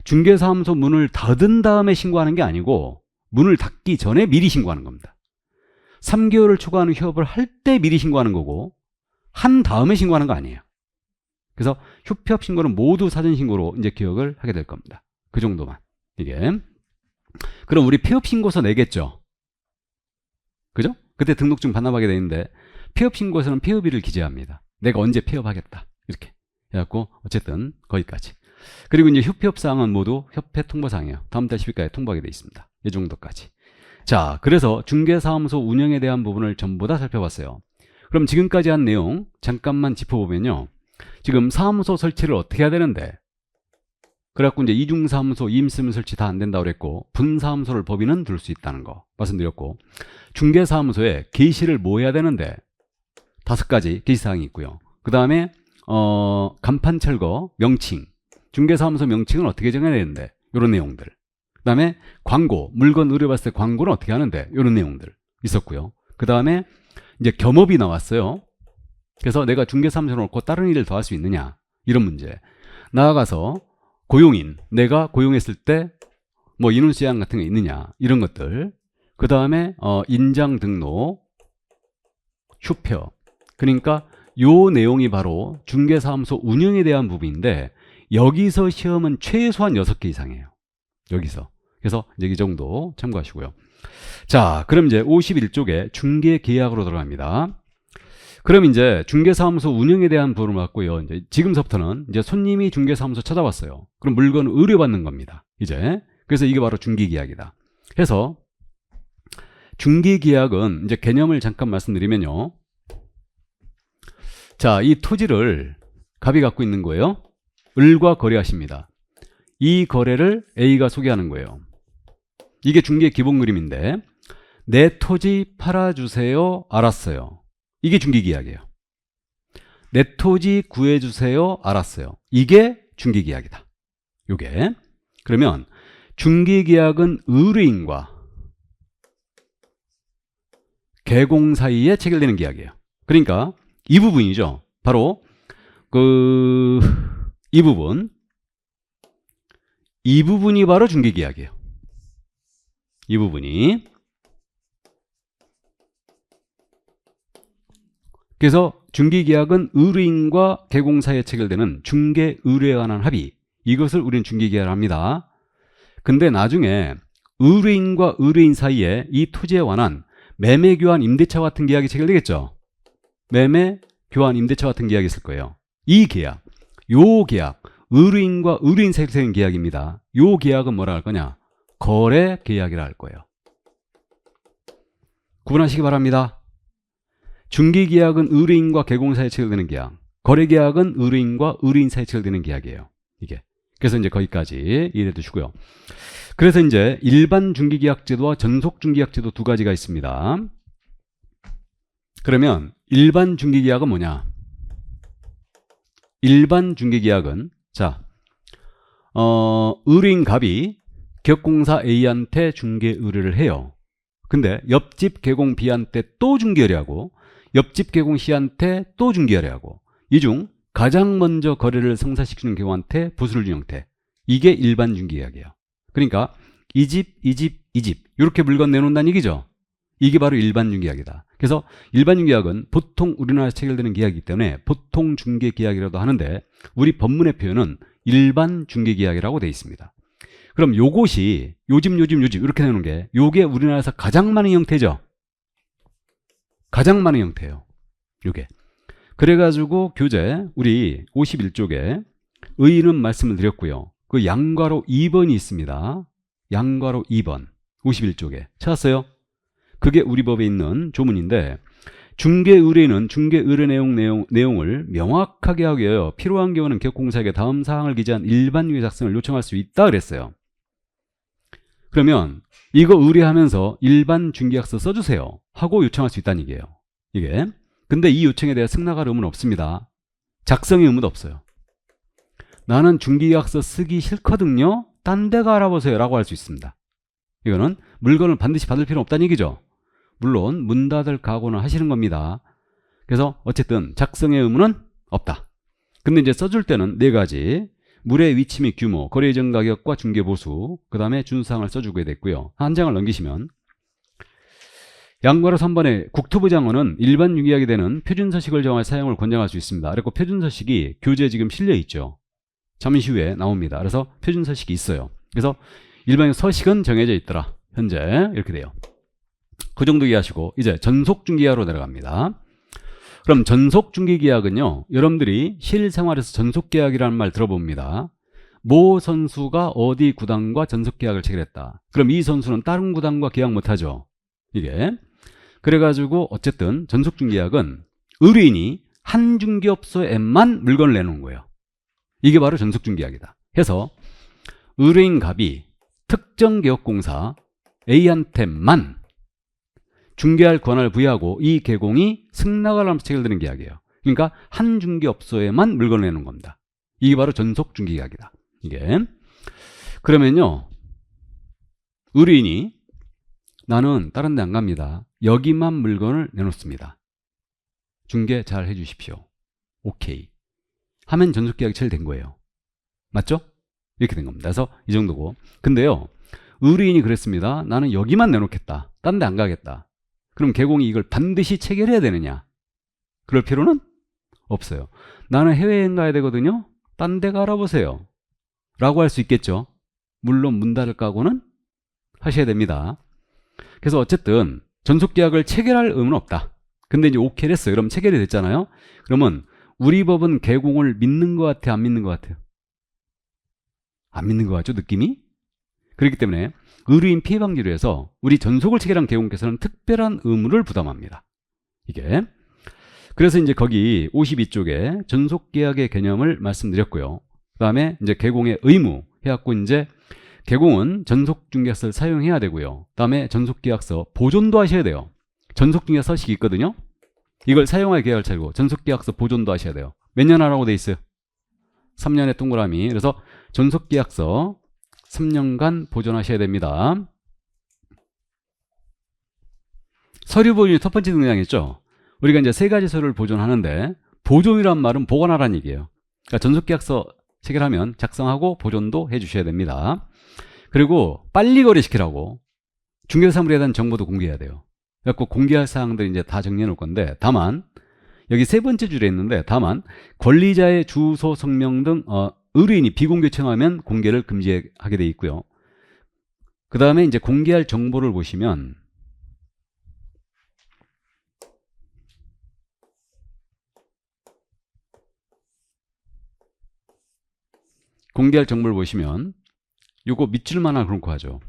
중개사무소 문을 닫은 다음에 신고하는 게 아니고 문을 닫기 전에 미리 신고하는 겁니다. 3개월을 초과하는 휴업을 할 때 미리 신고하는 거고 한 다음에 신고하는 거 아니에요. 그래서 휴폐업 신고는 모두 사전 신고로 이제 기억을 하게 될 겁니다. 그 정도만. 이게. 그럼 우리 폐업 신고서 내겠죠. 그죠? 그때 등록증 반납하게 되는데 폐업 신고서는 폐업일을 기재합니다. 내가 언제 폐업하겠다. 이렇게 해갖고 어쨌든 거기까지. 그리고 이제 휴폐업 사항은 모두 협회 통보 사항이에요. 다음 달 10일까지 통보하게 되어 있습니다. 이 정도까지. 자, 그래서 중개사무소 운영에 대한 부분을 전부 다 살펴봤어요. 그럼 지금까지 한 내용 잠깐만 짚어보면요. 지금 사무소 설치를 어떻게 해야 되는데, 그래갖고 이제 이중사무소, 이임스면 설치 다 안 된다고 그랬고, 분사무소를 법인은 둘 수 있다는 거 말씀드렸고, 중개사무소에 게시를 뭐 해야 되는데, 5가지 게시사항이 있고요. 그 다음에 간판 철거, 명칭, 중개사무소 명칭은 어떻게 정해야 되는데, 이런 내용들. 그 다음에 광고, 물건 의뢰받을 때 광고는 어떻게 하는데, 이런 내용들 있었고요. 그 다음에 이제 겸업이 나왔어요. 그래서 내가 중개사무소를 놓고 다른 일을 더 할 수 있느냐, 이런 문제. 나아가서 고용인, 내가 고용했을 때 뭐 인원수양 같은 게 있느냐, 이런 것들. 그 다음에 인장 등록, 휴폐업. 그러니까 요 내용이 바로 중개사무소 운영에 대한 부분인데, 여기서 시험은 최소한 6개 이상이에요. 여기서. 그래서 이제 이 정도 참고하시고요. 자, 그럼 이제 51쪽에 중개계약으로 들어갑니다. 그럼 이제 중개사무소 운영에 대한 부분을 맞고요. 이제 지금서부터는 이제 손님이 중개사무소 찾아왔어요. 그럼 물건을 의뢰받는 겁니다. 이제. 그래서 이게 바로 중개계약이다. 해서 중개계약은 이제 개념을 잠깐 말씀드리면요. 자, 이 토지를 갑이 갖고 있는 거예요. 을과 거래하십니다. 이 거래를 A가 소개하는 거예요. 이게 중개 기본 그림인데, 내 토지 팔아주세요. 알았어요. 이게 중개계약이에요. 내 토지 구해주세요. 알았어요. 이게 중개계약이다. 요게. 그러면 중개계약은 의뢰인과 개공 사이에 체결되는 계약이에요. 그러니까 이 부분이죠. 바로 이 부분이 바로 중개계약이에요. 이 부분이. 그래서 중개계약은 의뢰인과 개공사에 체결되는 중개의뢰에 관한 합의, 이것을 우리는 중개계약을 합니다. 근데 나중에 의뢰인과 의뢰인 사이에 이 토지에 관한 매매, 교환, 임대차 같은 계약이 체결되겠죠. 매매, 교환, 임대차 같은 계약이 있을 거예요. 이 계약, 요 계약, 의뢰인과 의뢰인 사이에 체결된 계약입니다. 요 계약은 뭐라 할 거냐? 거래 계약이라 할 거예요. 구분하시기 바랍니다. 중개계약은 의뢰인과 개공사에 체결되는 계약, 거래계약은 의뢰인과 의뢰인 사이에 체결되는 계약이에요. 이게. 그래서 이제 거기까지 이해해 두시고요. 그래서 이제 일반 중개계약제도와 전속 중개계약제도 두 가지가 있습니다. 그러면 일반 중개계약은 뭐냐? 일반 중개계약은 자, 의뢰인 갑이 기업공사 A한테 중개 의뢰를 해요. 근데 옆집 개공 B한테 또 중개 의뢰하고, 옆집 개공 C한테 또 중개 의뢰하고, 이 중 가장 먼저 거래를 성사시키는 개공한테 보수를 준 형태. 이게 일반 중개계약이에요. 그러니까 이 집, 이 집, 이 집 이렇게 물건 내놓는다는 얘기죠. 이게 바로 일반 중개계약이다. 그래서 일반 중개계약은 보통 우리나라에서 체결되는 계약이기 때문에 보통 중개계약이라도 하는데, 우리 법문의 표현은 일반 중개계약이라고 되어 있습니다. 그럼 요것이 요집 이렇게 내놓은 게, 요게 우리나라에서 가장 많은 형태죠. 가장 많은 형태예요. 요게. 그래가지고 교재 우리 51쪽에 의의는 말씀을 드렸고요. 그 양괄호 2번이 있습니다. 양괄호 2번 51쪽에 찾았어요? 그게 우리 법에 있는 조문인데, 중개의뢰인은 중개의뢰 내용을 명확하게 하기 위하여 필요한 경우는 기업공사에게 다음 사항을 기재한 일반 중개 작성을 요청할 수 있다 그랬어요. 그러면 이거 의뢰하면서 일반 중개계약서 써주세요 하고 요청할 수 있다는 얘기예요. 이게. 근데 이 요청에 대해 승낙할 의무는 없습니다. 작성의 의무도 없어요. 나는 중개계약서 쓰기 싫거든요. 딴 데 가알아보세요 라고 할 수 있습니다. 이거는 물건을 반드시 받을 필요는 없다는 얘기죠. 물론 문 닫을 각오는 하시는 겁니다. 그래서 어쨌든 작성의 의무는 없다. 근데 이제 써줄 때는 4가지. 물의 위치 및 규모, 거래 예정 가격과 중개 보수, 그 다음에 준수사항을 써주게 됐고요. 한 장을 넘기시면 양괄호 3번에 국토부 장관은 일반 유기하게 되는 표준서식을 정할 사용을 권장할 수 있습니다. 그리고 표준서식이 교재에 지금 실려 있죠. 잠시 후에 나옵니다. 그래서 표준서식이 있어요. 그래서 일반 서식은 정해져 있더라. 현재 이렇게 돼요. 그 정도 이해하시고 이제 전속중개계약으로 내려갑니다. 그럼 전속중개계약은요, 여러분들이 실생활에서 전속계약이라는 말 들어봅니다. 모 선수가 어디 구단과 전속계약을 체결했다. 그럼 이 선수는 다른 구단과 계약 못하죠. 이게 그래가지고 어쨌든 전속중개계약은 의뢰인이 한 중개업소에만 물건을 내놓은 거예요. 이게 바로 전속중개계약이다. 해서 의뢰인 갑이 특정 개업공사 A한테만 중개할 권한을 부여하고 이 개공이 승낙을 하면서 체결되는 계약이에요. 그러니까 한 중개업소에만 물건을 내놓은 겁니다. 이게 바로 전속중개계약이다. 이게 그러면요, 의뢰인이 나는 다른 데 안 갑니다. 여기만 물건을 내놓습니다. 중개 잘 해주십시오. 오케이 하면 전속계약이 체결된 거예요. 맞죠? 이렇게 된 겁니다. 그래서 이 정도고. 근데요, 의뢰인이 그랬습니다. 나는 여기만 내놓겠다. 딴 데 안 가겠다. 그럼 개공이 이걸 반드시 체결해야 되느냐? 그럴 필요는 없어요. 나는 해외여행 가야 되거든요. 딴 데 가라보세요. 라고 할 수 있겠죠. 물론 문 닫을 각오는 하셔야 됩니다. 그래서 어쨌든 전속계약을 체결할 의무는 없다. 근데 이제 오케이를 했어요. 그럼 체결이 됐잖아요. 그러면 우리 법은 개공을 믿는 것 같아요? 안 믿는 것 같아요? 안 믿는 것 같죠? 느낌이? 그렇기 때문에 의뢰인 피해 방지를 위해서 우리 전속을 체결한 개공께서는 특별한 의무를 부담합니다. 이게. 그래서 이제 거기 52쪽에 전속계약의 개념을 말씀드렸고요. 그 다음에 이제 개공의 의무 해갖고 이제 개공은 전속중개서를 사용해야 되고요. 그 다음에 전속계약서 보존도 하셔야 돼요. 전속중개서 서식이 있거든요. 이걸 사용할 계약을 차리고 전속계약서 보존도 하셔야 돼요. 몇 년 하라고 돼 있어요? 3년의 동그라미. 그래서 전속계약서 3년간 보존하셔야 됩니다. 서류 보존이 첫 번째 등장했죠. 우리가 이제 세 가지 서류를 보존하는데 보존이란 말은 보관하라는 얘기예요. 그러니까 전속계약서 체결하면 작성하고 보존도 해주셔야 됩니다. 그리고 빨리 거래시키라고 중개사물에 대한 정보도 공개해야 돼요. 그래서 공개할 사항들 이제 다 정리해 놓을 건데, 다만 여기 세 번째 줄에 있는데, 다만 권리자의 주소, 성명 등 의뢰인이 비공개 청하면 공개를 금지하게 돼 있고요. 그 다음에 이제 공개할 정보를 보시면 요거 밑줄만 하나 그렇고 하죠.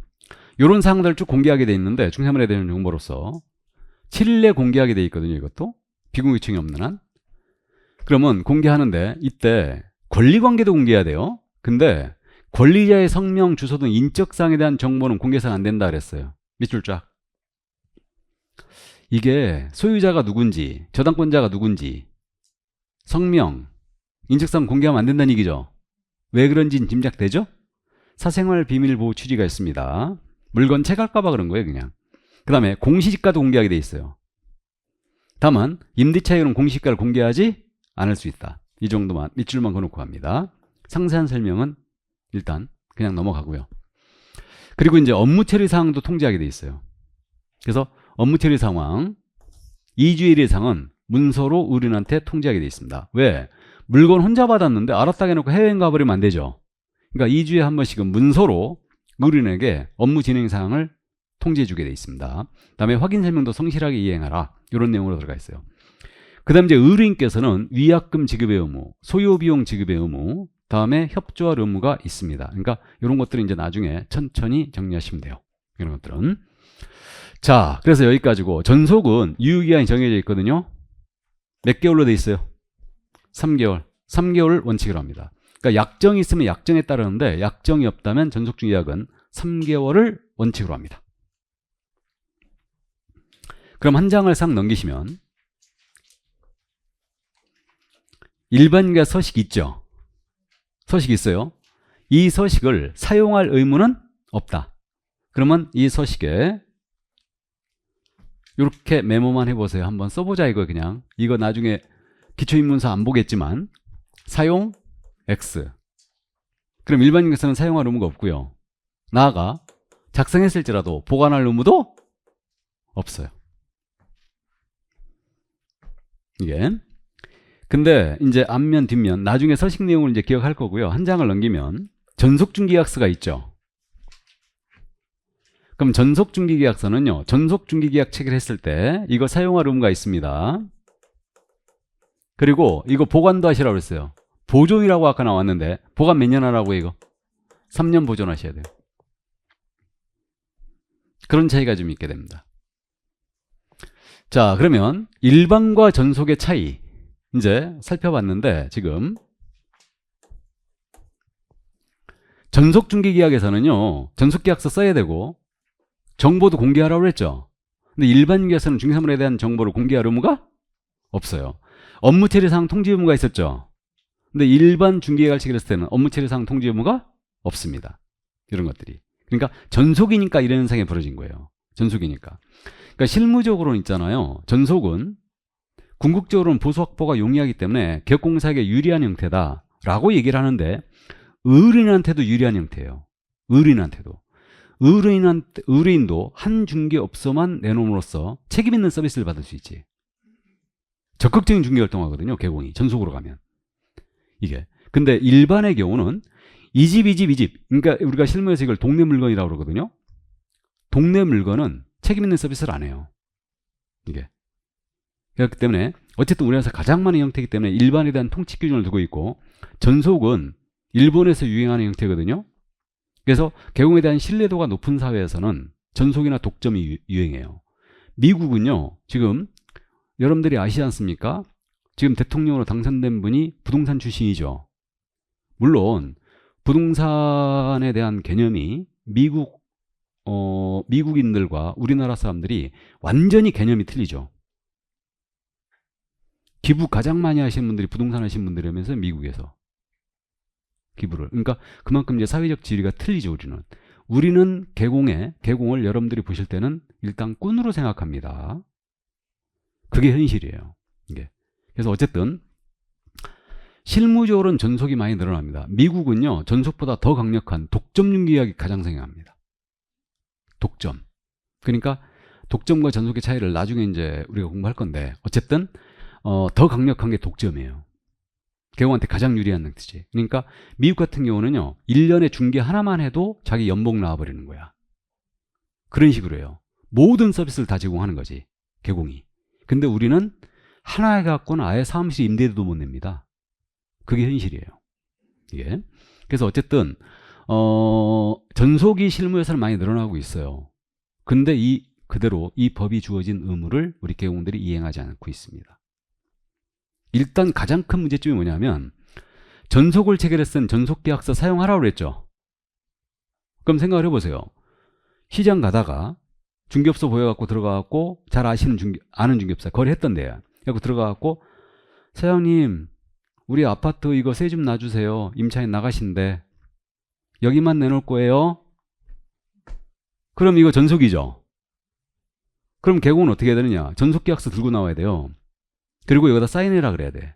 요런 사항들을 쭉 공개하게 돼 있는데 중개사물에 대한 정보로서 7일 내 공개하게 돼 있거든요. 이것도 비공개 요청이 없는 한. 그러면 공개하는데 이때 권리관계도 공개해야 돼요. 근데 권리자의 성명, 주소 등 인적사항에 대한 정보는 공개해서는 안 된다 그랬어요. 밑줄 쫙. 이게 소유자가 누군지, 저당권자가 누군지, 성명, 인적사항 공개하면 안 된다는 얘기죠. 왜 그런지는 짐작되죠? 사생활 비밀 보호 취지가 있습니다. 물건 채갈까봐 그런 거예요, 그냥. 그 다음에 공시지가도 공개하게 돼 있어요. 다만 임대차익은 공시지가를 공개하지 않을 수 있다. 이 정도만 밑줄만 그어놓고 합니다. 상세한 설명은 일단 그냥 넘어가고요. 그리고 이제 업무 처리 사항도 통지하게 돼 있어요. 그래서 업무 처리 상황 2주의 1일 이상은 문서로 의뢰인한테 통지하게 돼 있습니다. 왜? 물건 혼자 받았는데 알았다 해놓고 해외여행 가버리면 안 되죠. 그러니까 2주에 한 번씩은 문서로 의뢰인에게 업무 진행 사항을 통지해 주게 돼 있습니다. 다음에 확인 설명도 성실하게 이행하라. 이런 내용으로 들어가 있어요. 그 다음에 이제 의뢰인께서는 위약금 지급의 의무, 소요비용 지급의 의무, 다음에 협조할 의무가 있습니다. 그러니까 이런 것들은 이제 나중에 천천히 정리하시면 돼요. 이런 것들은. 자, 그래서 여기까지고, 전속은 유효기한이 정해져 있거든요. 몇 개월로 돼 있어요? 3개월. 3개월 원칙으로 합니다. 그러니까 약정이 있으면 약정에 따르는데 약정이 없다면 전속중개약은 3개월을 원칙으로 합니다. 그럼 한 장을 싹 넘기시면 일반계약 서식 있죠? 서식 있어요. 이 서식을 사용할 의무는 없다. 그러면 이 서식에 이렇게 메모만 해보세요. 한번 써보자 이거 그냥. 이거 나중에 기초입문서 안 보겠지만 사용 X 그럼 일반 계약서는 사용할 의무가 없고요. 나아가 작성했을지라도 보관할 의무도 없어요. 이게. 근데 이제 앞면 뒷면 나중에 서식 내용을 이제 기억할 거고요. 한 장을 넘기면 전속중개계약서가 있죠. 그럼 전속중개계약서는요, 전속중개계약 체결했을 때 이거 사용할 의무가 있습니다. 그리고 이거 보관도 하시라고 그랬어요. 보존이라고 아까 나왔는데 보관 몇 년 하라고 이거? 3년 보존하셔야 돼요. 그런 차이가 좀 있게 됩니다. 자, 그러면 일반과 전속의 차이 이제 살펴봤는데, 지금 전속중개계약에서는요, 전속계약서 써야 되고 정보도 공개하라고 그랬죠. 근데 일반 계약서는 중개사물에 대한 정보를 공개할 의무가 없어요. 업무 처리상 통지 의무가 있었죠. 근데 일반 중개계약을 체결했을 때는 업무 처리상 통지 의무가 없습니다. 이런 것들이. 그러니까 전속이니까 이런 현상이 벌어진 거예요. 전속이니까. 그러니까 실무적으로는 있잖아요. 전속은 궁극적으로는 보수 확보가 용이하기 때문에 개업공사에게 유리한 형태다라고 얘기를 하는데, 의뢰인한테도 유리한 형태예요. 의뢰인한테도. 의뢰인도 한 중개업소만 내놓음으로써 책임 있는 서비스를 받을 수 있지. 적극적인 중개 활동하거든요. 개공이 전속으로 가면. 이게. 근데 일반의 경우는 이 집, 이 집, 이 집. 그러니까 우리가 실무에서 이걸 동네 물건이라고 그러거든요. 동네 물건은 책임 있는 서비스를 안 해요. 이게. 그렇기 때문에 어쨌든 우리나라에서 가장 많은 형태이기 때문에 일반에 대한 통치 기준을 두고 있고, 전속은 일본에서 유행하는 형태거든요. 그래서 개공에 대한 신뢰도가 높은 사회에서는 전속이나 독점이 유행해요. 미국은요, 지금 여러분들이 아시지 않습니까? 지금 대통령으로 당선된 분이 부동산 출신이죠. 물론 부동산에 대한 개념이 미국인들과 우리나라 사람들이 완전히 개념이 틀리죠. 기부 가장 많이 하시는 분들이 부동산 하시는 분들이라면서 미국에서 기부를. 그러니까 그만큼 이제 사회적 지위가 틀리죠. 우리는 개공을 여러분들이 보실 때는 일단 꾼으로 생각합니다. 그게 현실이에요. 이게. 그래서 어쨌든 실무적으로는 전속이 많이 늘어납니다. 미국은요, 전속보다 더 강력한 독점 중개계약이 가장 생겨납니다. 독점. 그러니까 독점과 전속의 차이를 나중에 이제 우리가 공부할 건데, 어쨌든 더 강력한 게 독점이에요. 개공한테 가장 유리한 형태지. 그러니까 미국 같은 경우는요, 1년에 중개 하나만 해도 자기 연봉 나와버리는 거야. 그런 식으로 해요. 모든 서비스를 다 제공하는 거지, 개공이. 근데 우리는 하나 해갖고는 아예 사무실 임대료도 못 냅니다. 그게 현실이에요. 이게. 그래서 어쨌든 전속이 실무에서는 많이 늘어나고 있어요. 근데 그대로 이 법이 주어진 의무를 우리 개공들이 이행하지 않고 있습니다. 일단 가장 큰 문제점이 뭐냐면, 전속을 체결했을 땐 전속계약서 사용하라고 그랬죠. 그럼 생각을 해보세요. 시장 가다가 중개업소 보여갖고 들어가갖고, 잘 아는 중개업사 거래했던데요. 그래갖고 들어가갖고, 사장님 우리 아파트 이거 세 좀 놔주세요. 임차인 나가신대. 여기만 내놓을 거예요. 그럼 이거 전속이죠. 그럼 개공은 어떻게 해야 되느냐? 전속계약서 들고 나와야 돼요. 그리고 여기다 사인해라 그래야 돼.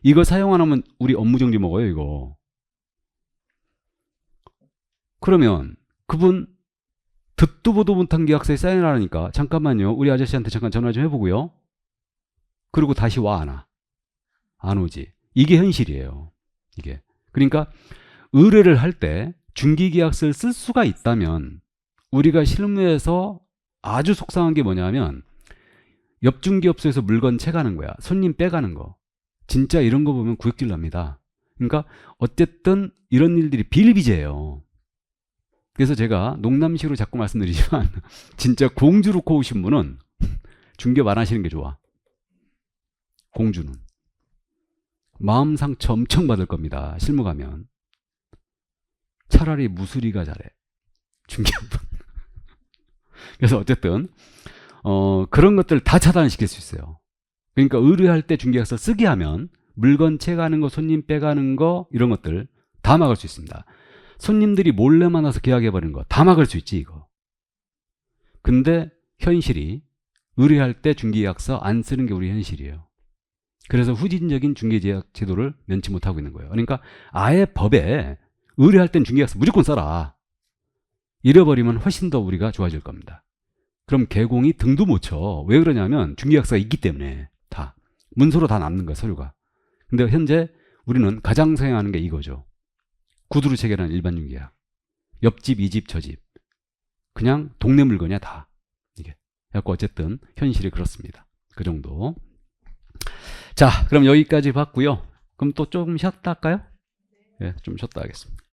이거 사용 안 하면 우리 업무정지 먹어요, 이거. 그러면 그분 듣도 보도 못한 계약서에 사인하라니까, 잠깐만요, 우리 아저씨한테 잠깐 전화 좀 해보고요. 그리고 다시 와, 안 와? 안 오지. 이게 현실이에요. 이게. 그러니까 의뢰를 할 때 중개계약서를 쓸 수가 있다면, 우리가 실무에서 아주 속상한 게 뭐냐면, 옆 중개업소에서 물건 채가는 거야. 손님 빼가는 거. 진짜 이런 거 보면 구역질 납니다. 그러니까 어쨌든 이런 일들이 비일비재해요. 그래서 제가 농담식으로 자꾸 말씀드리지만 진짜 공주 놓고 오신 분은 중개업 안 하시는 게 좋아. 공주는. 마음 상처 엄청 받을 겁니다. 실무 가면. 차라리 무수리가 잘해. 중개업은. 그래서 어쨌든 그런 것들 다 차단시킬 수 있어요. 그러니까 의뢰할 때 중개계약서 쓰게 하면 물건 채가는 거, 손님 빼가는 거, 이런 것들 다 막을 수 있습니다. 손님들이 몰래 만나서 계약해버리는 거 다 막을 수 있지, 이거. 근데 현실이 의뢰할 때 중개계약서 안 쓰는 게 우리 현실이에요. 그래서 후진적인 중개제약 제도를 면치 못하고 있는 거예요. 그러니까 아예 법에 의뢰할 땐 중개계약서 무조건 써라. 잃어버리면 훨씬 더 우리가 좋아질 겁니다. 그럼 개공이 등도 못 쳐. 왜 그러냐면 중개계약서가 있기 때문에 다 문서로 다 남는 거야, 서류가. 근데 현재 우리는 가장 사용하는 게 이거죠. 구두로 체결하는 일반 중개계약. 옆집, 이 집, 저 집. 그냥 동네 물건이야, 다. 이게. 그래서 어쨌든 현실이 그렇습니다. 그 정도. 자, 그럼 여기까지 봤고요. 그럼 또 조금 쉬었다 할까요? 예, 좀 쉬었다 하겠습니다.